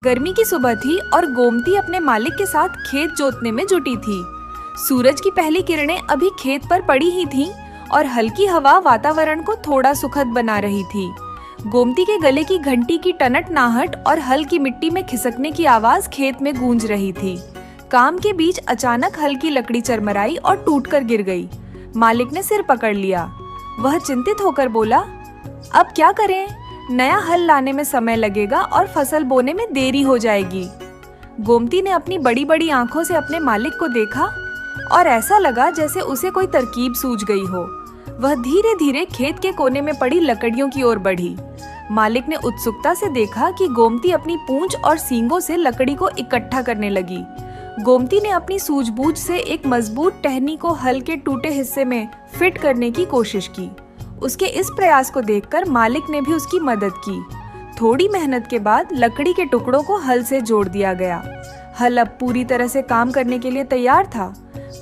गर्मी की सुबह थी और गोमती अपने मालिक के साथ खेत जोतने में जुटी थी। सूरज की पहली किरणें अभी खेत पर पड़ी ही थीं और हल्की हवा वातावरण को थोड़ा सुखद बना रही थी। गोमती के गले की घंटी की टनटनाहट और हल की मिट्टी में खिसकने की आवाज खेत में गूंज रही थी। काम के बीच अचानक हल्की लकड़ी चरमराई और टूटकर गिर गई। मालिक ने सिर पकड़ लिया। वह चिंतित होकर बोला, अब क्या करें? नया हल लाने में समय लगेगा और फसल बोने में देरी हो जाएगी। गोमती ने अपनी बड़ी बड़ी आंखों से अपने मालिक को देखा और ऐसा लगा जैसे उसे कोई तरकीब सूझ गई हो। वह धीरे धीरे खेत के कोने में पड़ी लकड़ियों की ओर बढ़ी। मालिक ने उत्सुकता से देखा कि गोमती अपनी पूंछ और सींगों से लकड़ी को इकट्ठा करने लगी। गोमती ने अपनी सूझबूझ से एक मजबूत टहनी को हल के टूटे हिस्से में फिट करने की कोशिश की। उसके इस प्रयास को देखकर मालिक ने भी उसकी मदद की। थोड़ी मेहनत के बाद लकड़ी के टुकड़ों को हल से जोड़ दिया गया। हल अब पूरी तरह से काम करने के लिए तैयार था।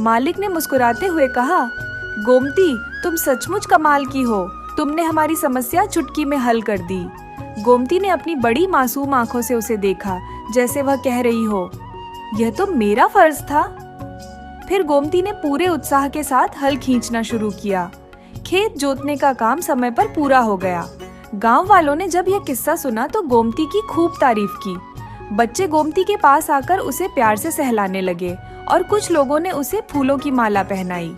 मालिक ने मुस्कुराते हुए कहा, गोमती, तुम सचमुच कमाल की हो। तुमने हमारी समस्या चुटकी में हल कर दी। गोमती ने अपनी बड़ी मासूम आंखों से उसे देखा, जैसे वह कह रही हो, यह तो मेरा फर्ज था। फिर गोमती ने पूरे उत्साह के साथ हल खींचना शुरू किया। खेत जोतने का काम समय पर पूरा हो गया। गांव वालों ने जब यह किस्सा सुना तो गोमती की खूब तारीफ की। बच्चे गोमती के पास आकर उसे प्यार से सहलाने लगे और कुछ लोगों ने उसे फूलों की माला पहनाई।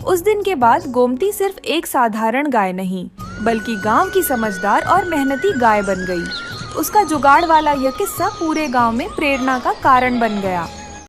उस दिन के बाद गोमती सिर्फ एक साधारण गाय नहीं, बल्कि गांव की समझदार और मेहनती गाय बन गई। उसका जुगाड़ वाला यह किस्सा पूरे गांव में प्रेरणा का कारण बन गया।